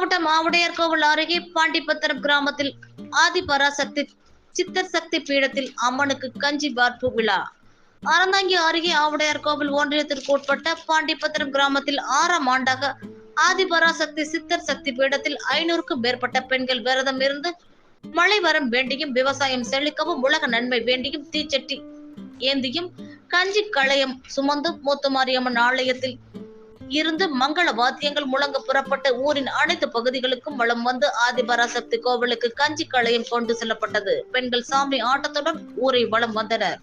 மாவட்டம் ஆவுடையார்கோவில் அருகே பாண்டிபத்திரம் கிராமத்தில் ஆதிபராசக்தி சித்தர் சக்தி பீடத்தில் அம்மனுக்கு கஞ்சி பார்ப்பு விழா. அறந்தாங்கி அருகே ஆவுடையார்கோவில் ஒன்றியத்திற்கு உட்பட்ட பாண்டிபத்திரம் கிராமத்தில் 6ஆம் ஆண்டாக ஆதிபராசக்தி சித்தர் சக்தி பீடத்தில் 500க்கும் மேற்பட்ட பெண்கள் விரதம் இருந்து மழை வரம் வேண்டியும் விவசாயம் செழிக்கவும் உலக நன்மை வேண்டியும் தீச்சட்டி ஏந்தியும் கஞ்சி களையம் சுமந்தும் மூத்துமாரியம்மன் ஆலயத்தில் இருந்து மங்கள வாத்தியங்கள் முழங்க புறப்பட்ட ஊரின் அனைத்து பகுதிகளுக்கும் வலம் வந்து ஆதிபராசக்தி கோவிலுக்கு கஞ்சி களையம் கொண்டு செல்லப்பட்டது. பெண்கள் சாமி ஆட்டத்துடன் ஊரை வலம் வந்தனர்.